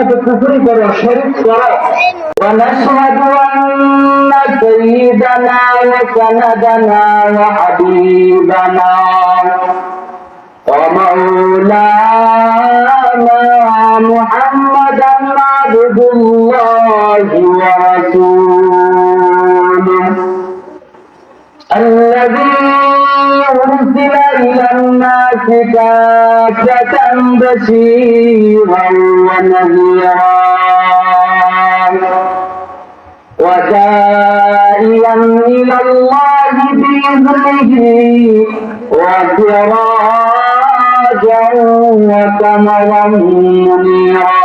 সাথে কুফরি করো, শরীক করো। ونشهد أن سيدنا وسندنا وحبيبنا ومولانا محمدا عبد الله ورسوله الذي أرسل إلى الناس كافة بشيرا ونذيرا وداعيا إلى الله بإذنه وسراجا وقمرا منيرا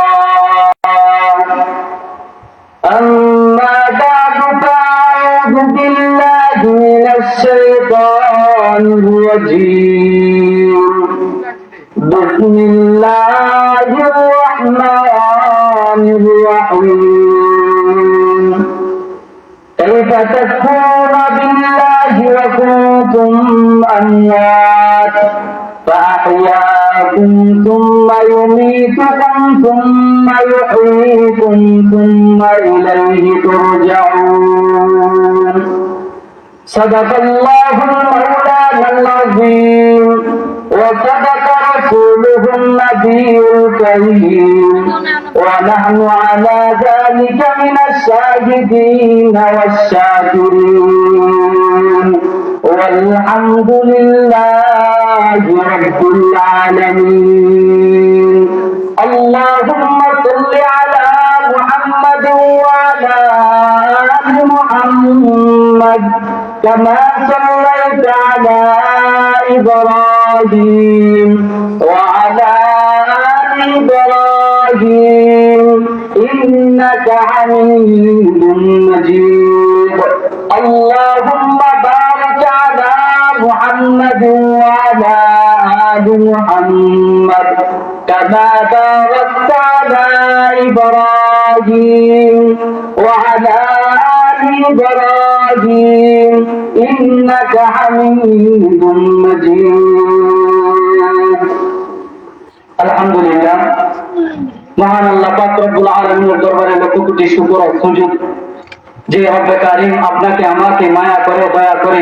أما بعد فأعوذ بالله من الشيطان الرجيم بسم الله الرحمن الرحيم كيف تكفرون بالله وكنتم أموات فأحياكم ثم يميتكم ثم يحييكم ثم إليه ترجعون صدق الله المولانا العظيم وصدق رسوله النبي الكريم ونحن على ذلك من الشاهدين والشاكرين والحمد لله رب العالمين اللهم صل على محمد وعلى آل محمد كما صليت على إبراهيم وعلى آل إبراهيم إنك حميد مجيد اللهم بارك على محمد وعلى آل محمد كما باركت على إبراهيم وعلى آل إبراهيم إنك حميد مجيد الحمد لله মহান আল্লাহ পাক রব্বুল আলামিনের দরবারে লক্ষ কোটি শুকর ও সুজুদ যে রব্বে কারীম আপনাকে আমাকে মায়া করে দয়া করে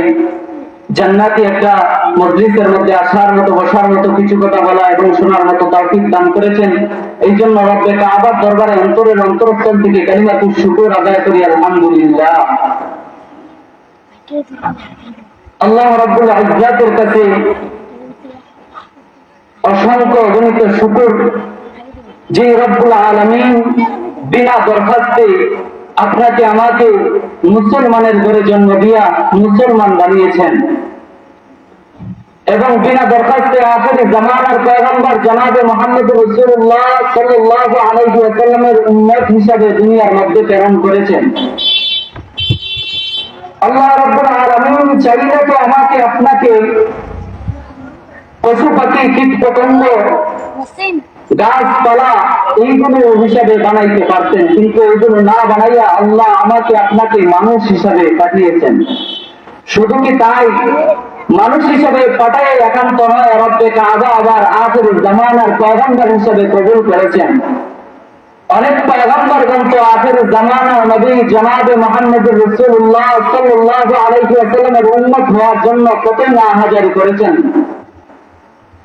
জান্নাতি একটা মজলিসের মধ্যে আসার মতো বসার মতো কিছু কথা বলা এবং শোনার মতো তৌফিক দান করেছেন। এই জন্য রব্বে কাবার দরবারে অন্তরের অন্তরস্থল থেকে কালিমাতুশ শুকর আদায় করি আলহামদুলিল্লাহ। আল্লাহ রাব্বুল ইজ্জাতের কাছে অসংখ্য অগণিত শুকর যে রব্বুল আলামিন বিনা দরখাস্তে আপনাকে আমাকে মুসলমানের ঘরে জন্ম দিয়া মুসলমান বানিয়েছেন এবং বিনা দরখাস্তে আখির জামানার পয়গম্বর জনাবে মুহাম্মদ রাসূলুল্লাহ সাল্লাল্লাহু আলাইহি ওয়াসাল্লামের উম্মত হিসেবে দুনিয়ার মধ্যে প্রেরণ করেছেন। আল্লাহ রাব্বুল আলামিন চাইলে তো আমাকে আপনাকে পশু পাখি কীট পতঙ্গ গাছপালা এইগুলো হিসাবে বানাইতে পারতেন, কিন্তু এইগুলো না বানাইয়া আল্লাহ আমাকে আপনাকে মানুষ হিসাবে পাঠিয়েছেন। শুধু কি তাই, মানুষ হিসাবে পাঠায় একান্ত নয়, রব্বে কাবা আবার আখির জামানার পয়গম্বর হিসাবে কবুল করেছেন। অনেক পয়গম্বরগণ তো আখির জামানার নবী জনাবে মুহাম্মদ রাসূলুল্লাহ সাল্লাল্লাহু আলাইহি ওয়াসাল্লামের উম্মত হওয়ার জন্য কত না হাজারি করেছেন,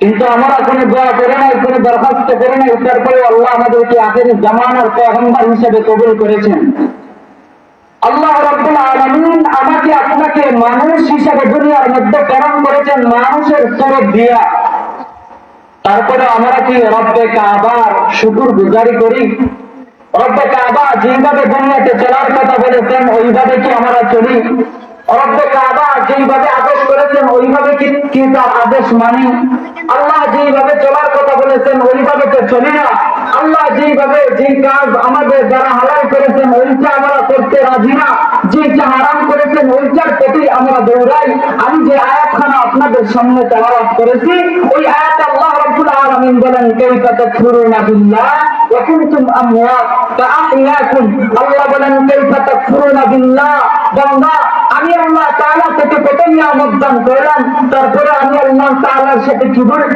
কিন্তু আমরা কোনো দোয়া করে নাই, কোনো দরখাস্ত করে নাই, তারপরে আল্লাহ আমাদেরকে আখির জামানার পয়গম্বর হিসেবে কবুল করেছেন। আল্লাহ রাব্বুল আলামিন আমাকে আপনাকে মানুষ হিসেবে দুনিয়ার মধ্যে প্রেরণ করেছেন, মানুষের সুরত দিয়া। তারপরে আমরা কি রব্বে কাবার শুকর গুজারি করি? রব্বে কাবা যেভাবে দুনিয়াতে চলার কথা বলেছেন ওইভাবে কি আমরা চলি? রব্বে কাবা যেভাবে আদেশ করেছেন ওইভাবে কি তার আদেশ মানি? আল্লাহ যেভাবে চলার কথা বলেছেন ওইভাবে তো চলি না। আল্লাহ যেভাবে যে কাজ আমাদের দ্বারা হালাল করেছেন ওইটা আমরা করতে রাজি না, যেটা হারাম করেছেন ওইটার প্রতি আমরা দৌড়াই। আমি যে আয়াতখানা আপনাদের সামনে তেলাওয়াত করেছি ওই আয়াত আল্লাহ রাব্বুল আলামিন বলেন কাইফা তাকফুরুনা বিল্লাহ ওয়া কুনতুম আমওয়াত ফাআহইয়াকুম। আল্লাহ বলেন কাইফা তাকফুরুনা বিল্লাহ, বান্দা আমি আল্লাহ তাআলা থেকে কত নিয়ামত দান করলাম, তারপরে আমি আল্লাহ তাআলার সাথে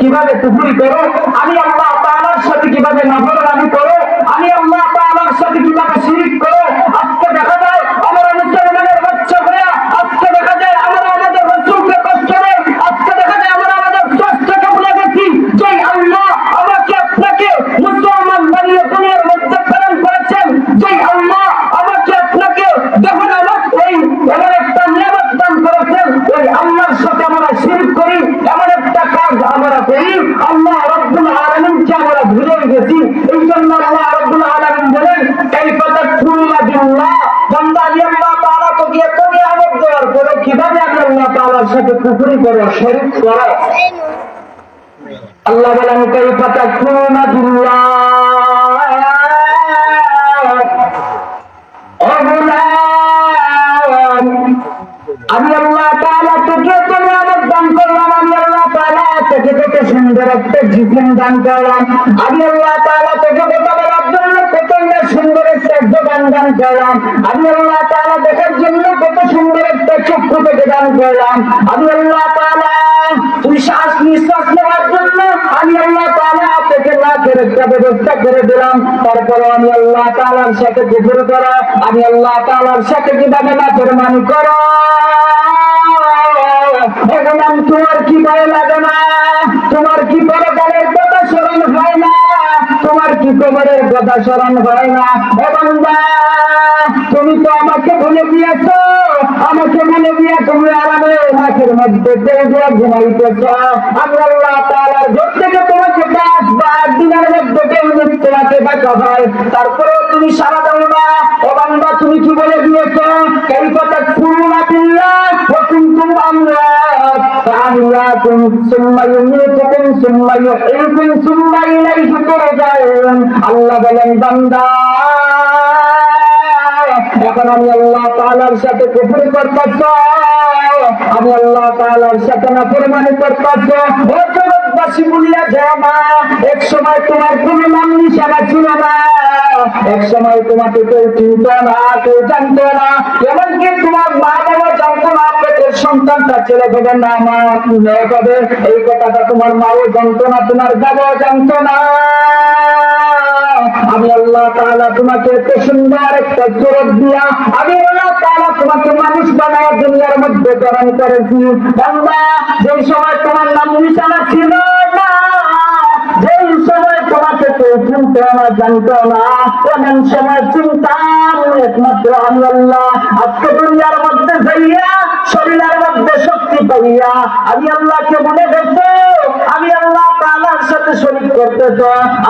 কিভাবে কুফরি করো, আমি আল্লাহ তাআলার সাথে কিভাবে নাফরমানি করো, আমি আল্লাহ তাআলার সাথে কিভাবে শিরক করে। আজকে দেখা যায় আমরা মুসলমানের বাচ্চা হয়ে, আজকে দেখা যায় আমরা আমাদের রাসূলকে কষ্ট দেই, আজকে দেখা যায় আমরা আমাদের স্রষ্টাকে ভুলে গেছি। যে আল্লাহ আমাকে আপনাকে মুসলমান বানিয়ে দুনিয়ার মধ্যে প্রেরণ করেছেন, যে আল্লাহ আমাকে আপনাকে যখন এই এমন একটা নিয়ামত দান করেছেন, ওই আল্লাহর সাথে আমরা শিরক করি, এমন একটা কাজ আমরা করি, আল্লাহ রাব্বুল আলামিনকে আমরা ভুলে গেছি। এই জন্য আল্লাহ রাব্বুল আলামিন বলেন, কাইফা তাকফুরুনা বিল্লাহ, বান্দা আমি আল্লাহ তাআলা তো গিয়ে তুমি আমল দেওয়ার পরে কিভাবে আমি আল্লাহ তাআলার সাথে কুফরি করো, শিরক করো। আল্লাহ বলেন, কাইফা তাকফুরুনা বিল্লাহ, আমি আল্লাহ তাআলা তোকে তুমি আমল দান করলাম, আমি আল্লাহ তাআলা তোকে কত সুন্দর একটা জীবন দান করলাম, আমি আল্লাহ তাআলা তোকে কথা বলার জন্য কত সুন্দর একটা জবান দান করলাম, আমি আল্লাহ তাআলা দেখার জন্য কত সুন্দর একটা চক্ষু তোকে দান করলাম, আমি আল্লাহ তাআলা তুই শ্বাস নিঃশ্বাস নেওয়ার জন্য আমি আল্লাহ তাআলা তোকে লাখের একটা ব্যবস্থা করে দিলাম। তারপরে আমি আল্লাহ তাআলার সাথে কুফর করা, আমি আল্লাহ তাআলার সাথে কিভাবে নাফরমানি করো। এখন তোমার কি ভয় লাগে না? তোমার কি পরকালের কথা স্মরণ হয় না? তোমার কি কবরের কথা স্মরণ হয় না? ও বান্দা, তুমি তো আমাকে ভুলে গিয়েছ, আমাকে ভুলে গিয়ে তুমি আরামে মাঠের মধ্যে ঘুমাইতেছ। আমি আল্লাহ তাআলার ঘর থেকে তোমাকে 10 দিনের মধ্যে তোমাকে দেখা হয়, তারপরেও তুমি সারা দাও না। ও বান্দা, তুমি কি বলে দিয়েছ? কাইফা তাকফুরুনা বিল্লাহ ওয়া কুনতুম আমওয়াত ফাআহইয়াকুম সুম্মা ইউমীতুকুম সুম্মা ইউহয়ীকুম সুম্মা ইলাইহি তুরজাউন। আল্লাহ বলেন, বান্দা এখন আমি আল্লাহ তাআলার সাথে কুফর করতেছ, আমি আল্লাহ তাআলার সাথে নাফরমানি করতেছ। ও জগৎবাসী, ভুলিয়া যাও না, এক সময় তোমার কোন নাম নিশানা ছিল না, এক সময় তোমাকে কেউ চিনত না, কেউ জানত না, এমনকি তোমার মা বাবা জানতো না পেটের সন্তানটা ছেলে হবে না মেয়ে হবে, এই কথাটা তোমার মাও জানতো না, তোমার বাবাও জানতো না। আমি আল্লাহ তাআলা তোমাকে এত সুন্দর একটা সুরত দিয়া আমি আল্লাহ তাআলা তোমাকে মানুষ বানায় দুনিয়ার মধ্যে প্রেরণ করেছি। বান্দা, যেই সময় তোমার নাম নিশানা ছিল না, যেই সময় তোমাকে কেউ চিনতো না, জানতো না, এমন সময় চিন্তাম একমাত্র আমি আল্লাহ। আজকে দুনিয়ার মধ্যে যাইয়া শরীরের মধ্যে শক্তি পাইয়া আমি আল্লাহকে মনে করছো, আমি আল্লাহ তাআলার সাথে শরীক করতেছ,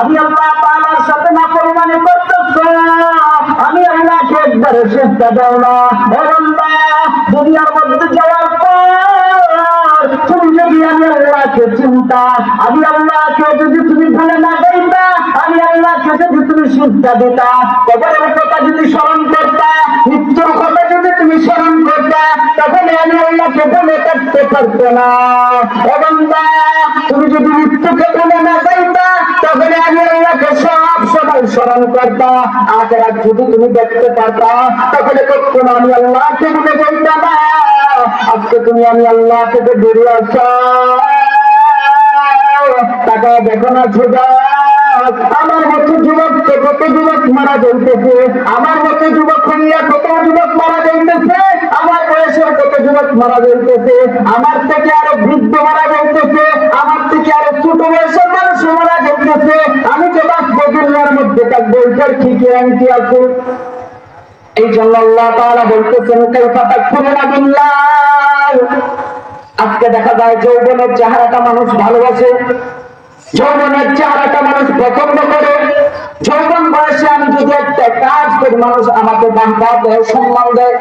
আমি আল্লাহ তাআলার সাথে নাফরমানি করতেছ, আমি আল্লাহকে একবারে সিজদা দাও না। ও বান্দা, দুনিয়ার মধ্যে যাওয়ার পর তুমি যদি আমি আল্লাহকে চিন্তা, আমি আল্লাহকে যদি তুমি ভুলে না যাইতা, আমি আল্লাহকে যদি তুমি সিজদা দিতা, কবরের কথা যদি স্মরণ করতা, মৃত্যুর কথা যদি তুমি স্মরণ করতা, তখন আমি আল্লাহকে ভুলে থাকতে পারতো না। ও বান্দা, তুমি যদি মৃত্যুকে ভুলে না যাইতা, তখন আমি আল্লাহকে সব সময় স্মরণ করতা। আখিরাত যদি তুমি দেখতে পারতা, তখন কখনো আমি আল্লাহকে ভুলে যাইতা না। আজকে তুমি আমি আল্লাহ থেকে দূরে আছো, টাকা দেখো না ছোটা, আমার মতো যুবক কত যুবক মারা যাইতেছে, আমার মতো যুবক হইয়া কত যুবক মারা যাইতেছে, আমার বয়সের কত যুবক মারা যাইতেছে, আমার থেকে আরো বৃদ্ধ মারা যাইতেছে, আমার থেকে আরো ছোট বয়সের মানুষ মারা যাইতেছে। আমি তো বাঁচবো দুনিয়ার মধ্যে থাকবো, এটার কি গ্যারান্টি আছে? এই জন্য আল্লাহ তাআলা বলতেছেন, কাইফা তাকফুরুনা বিল্লাহ। আজকে দেখা যায় যৌবনের চেহারাটা মানুষ ভালোবাসে, যৌবনের চেহারাটা মানুষ পছন্দ করে। যৌবন বয়সে আমি যদি একটা কাজ করি, মানুষ আমাকে বান্ধা দেয়, সম্মান দেয়।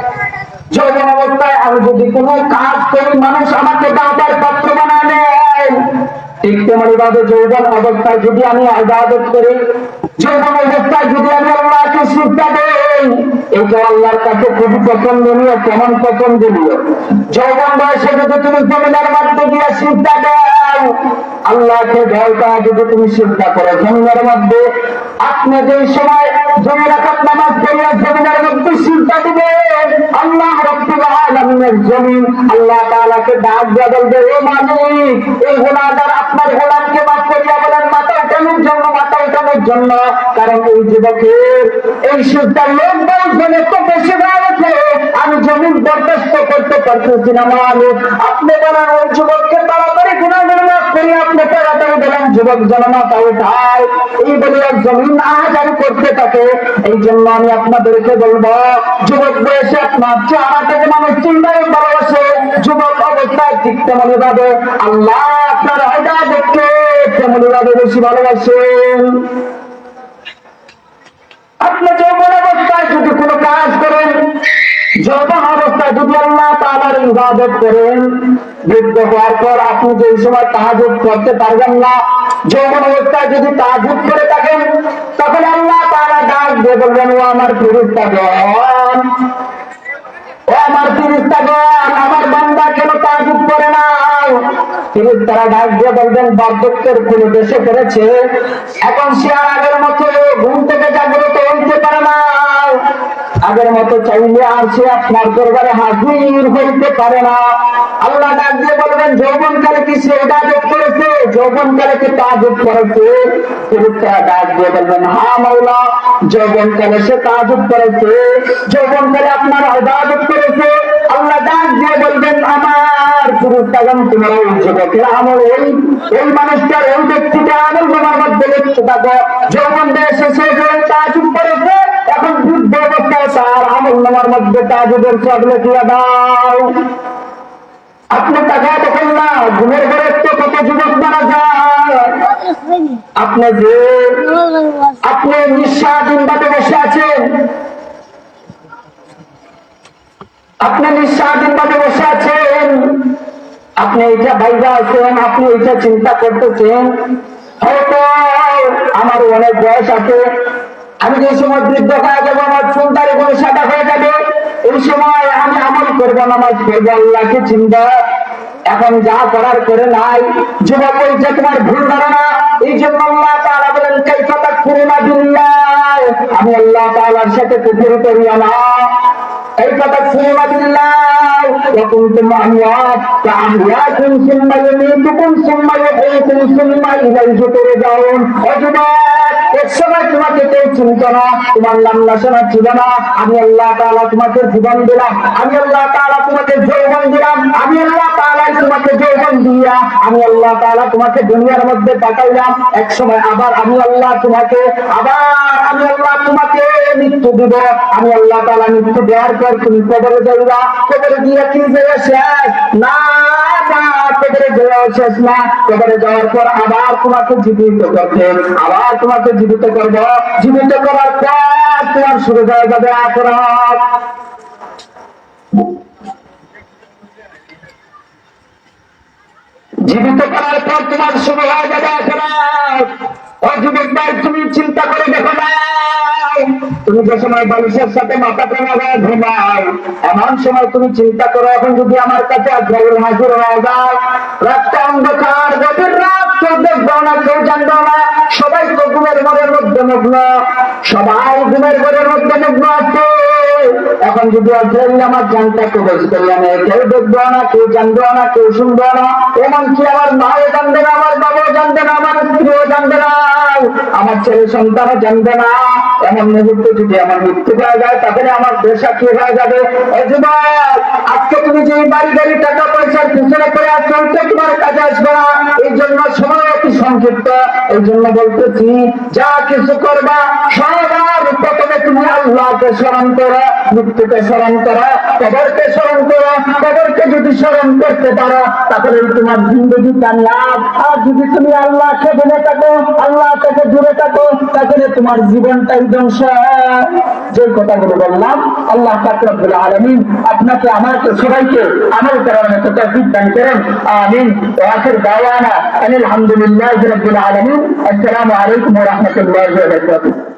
যৌবন অবস্থায় আমি যদি কোনো কাজ করি, মানুষ আমাকে বাঁধার পাত্র বানায় নেয়। ঠিক তেমনি ভাবে যৌবন অবস্থায় যদি আমি ইবাদত করি, যৌবন অবস্থায় যদি আমি আল্লাহকে সিজদা দেই, এটা আল্লাহর কাছে খুবই পছন্দনীয়। কেমন পছন্দনীয়? যৌবন বয়সে যদি তুমি জমিনের মধ্যে গিয়ে সিজদা দাও, আল্লাহকে ভয়টা যদি তুমি সিজদা করো জমিনের মধ্যে, আপনি যে সময় জমি রাখাত নামাজ পড়িয়া জমিনের মধ্যে সিজদা দিবে, আল্লাহ রাব্বুল আলামিনের জমিন আল্লাহ তাআলাকে ডাক দিয়ে বলবে, ও মালিক, এই গুনাহগার আপনার গোলামকে মাফ করিয়া বলেন মাথা উঠানোর জন্য, মাথা উঠানোর জন্য। কারণ এই যুবকের এই সুস্তার লোক বলছেন এত বেশি হয়েছে, আমি জমিন বরদাস্ত করতে পারতেছি না মালিক। আপনি বলেন ওই যুবককে তাড়াতাড়ি গুনাহগার মাফ করি, আপনি তাড়াতাড়ি বলেন যুবক জনমাতা উঠায়। এই বলে জমিন আহাজারি করতে থাকে। এই জন্য আমি আপনাদেরকে বলবো, যুবক বয়সে আপনার চেহারাটাকে মানুষ চিন্তায় ভালোবাসে, যুবক অবস্থায় ঠিক তেমনি ভাবে আল্লাহ আপনার হিদায়াতকে তেমনি ভাবে বেশি ভালোবাসেন। আপনি যৌবন অবস্থায় যদি কোনো কাজ করেন, যৌবন অবস্থায় যদি আল্লাহ তাআলার ইবাদত করেন, বৃদ্ধ হওয়ার পর আপনি যে সময় তাহাজ্জুদ করতে পারবেন না, যৌবন অবস্থায় যদি তাহাজ্জুদ করে থাকেন, তখন আল্লাহ তাআলা ডাক দিয়ে বলবেন, ও আমার ফেরেশতাগণ, ও আমার ফেরেশতাগণ, আমার বান্দা কেন তাহাজ্জুদ করে না? ফেরেশতারা ডাক দিয়ে বলবেন, বার্ধক্যের কোলে এসে পড়েছে, এখন সে আর আগের মতো ঘুম থেকে জাগ্রত হইতে পারে না, আগের মতো চাইলে আর সে আপনার দরবারে হাজির হইতে পারে না। আল্লাহ ডাক দিয়ে বলবেন, যৌবনকালে কি সে ইবাদত করেছে? যৌবনকালে কি তাহাজ্জুদ করেছে? ফেরেশতারা ডাক দিয়ে বলবেন, হ্যাঁ মাওলা, যৌবনকালে সে তাহাজ্জুদ করেছে, যৌবনকালে আপনার ইবাদত করেছে। আল্লাহ ডাক দিয়ে বলবেন, আমার ফেরেশতাগণ, তোমরা ওই যুবকের আমল, ওই মানুষটার, ওই ব্যক্তিটার আমল তোমার মধ্যে লিখতে থাকো। যৌবন বয়সে সে তাহাজ্জুদ করেছে, এখন বৃদ্ধ অবস্থায় তার আমল নামার মধ্যে তাহাজ্জুদের সব লিখিয়ে দাও। আপনি টাকা দেখেন না, ঘুমের ঘরে তো কত যুবক মারা যায়। আপনি নিঃস্বাধীন ভাবে বসে আছেন, আপনি নিঃস্বাধীন ভাবে বসে আছেন, আপনি এইটা বাইরে আছেন, আপনি এইটা চিন্তা করতেছেন, হয়তো আমার অনেক বয়স আছে, আমি যে সময় বৃদ্ধ হয়ে যাবো, আমার চুল দাড়ি করে সাদা হয়ে যাবে, এই সময় আমি আমল করবো, নামাজ পড়বো, আল্লাহকে চিন্তা। এখন যা করার করে নাই। যুবক, ওইটা তোমার ভুল ধারণা। এই জন্য আল্লাহ তাআলা বলেন, কাইফা তাকফুরুনা বিল্লাহ, আমি আল্লাহ তাআলার সাথে কুফর করিয়া না। কাইফা তাকফুরুনা বিল্লাহ ওয়া কুনতুম আমওয়াত ফাআহইয়াকুম সুম্মা ইউমীতুকুম সুম্মা ইউহয়ীকুম সুম্মা ইলাইহি তুরজাউন। ও যুবক, এক সময় তোমাকে কেউ চিনত না, তোমার নাম নিশানা ছিল না, আমি আল্লাহ তাআলা তোমাকে জীবন দিলাম, আমি আল্লাহ তাআলা তোমাকে যৌবন দিলাম, আমি আল্লাহ তাআলা তোমাকে যৌবন দিয়া আমি আল্লাহ তাআলা তোমাকে দুনিয়ার মধ্যে পাঠাইলাম। এক সময় আবার আমি আল্লাহ তোমাকে মৃত্যু দিব। আমি আল্লাহ তাআলা মৃত্যু দেওয়ার পর তুমি কবরে যাইবা, কবরে গিয়ে কি যাবে শেষ না, কবরে যাওয়া শেষ না। কবরে যাওয়ার পর আবার তোমাকে জীবিত করবে, আবার তোমাকে জীবিত করবো, জীবিত করার পর তোমার শুরু হয়ে যাবে আখিরাত। জীবিত করার পর তোমার শুরু হয়ে যাবে আখিরাত। ও যুবক ভাই, তুমি চিন্তা করে দেখো না, তুমি যে সময় বালিশের সাথে মাথা টাঙায় ঘুমাও, এমন সময় তুমি চিন্তা করো, এখন যদি আমার কাছে আজরাইল হাজির হয়ে যায়, রাতটা অন্ধকার, গভীর রাত, কেউ দেখবো না, কেউ জানবো না, সবাই তো ঘুমের ঘরের মধ্যে মগ্ন, সবাই ঘুমের ঘরের মধ্যে মগ্ন আছে। এখন যদি আজরাইল আমার জানটা কবজ করি, আমি কেউ দেখবো না, কেউ জানবো না, কেউ শুনবো না, এমনকি আমার মাও জানবে না, আমার বাবাও জানবে না, আমার স্ত্রীও জানবে না, আমার ছেলে সন্তানও জানবে না। এমন মুহূর্তে যদি আমার মৃত্যু হয়ে যায়, তাহলে আমার পেশা কি হয়ে যাবে? আজকে তুমি যে বাড়ি গাড়ি টাকা পয়সার পিছনে করে আসছো, তোমার কাজে আসবে না। এই জন্য সময় অতি সংক্ষিপ্ত। এই জন্য বলতেছি, যা কিছু করবা সবার প্রথমে তুমি আল্লাহকে স্মরণ করো, মৃত্যুকে স্মরণ করো, কবরকে স্মরণ করো। কবরকে যদি স্মরণ করতে পারো, তাহলে তোমার জিন্দগি কামিয়াব। আর যদি তুমি আল্লাহকে ভুলে থাকো, আল্লাহ থেকে দূরে থাকো, তাহলে তোমার জীবনটাই ধ্বংস। যে কথাগুলো বললাম, আল্লাহ পাক রব্বুল আলামিন আপনাকে, আমাকে, সবাইকে আমল করার মতো তৌফিক দান করেন। আমিন। ওয়া আখির দাওয়ানা আলহামদুলিল্লাহি রাব্বিল আলামিন। আসসালামু আলাইকুম ওয়া রাহমাতুল্লাহি ওয়া বারাকাতুহু।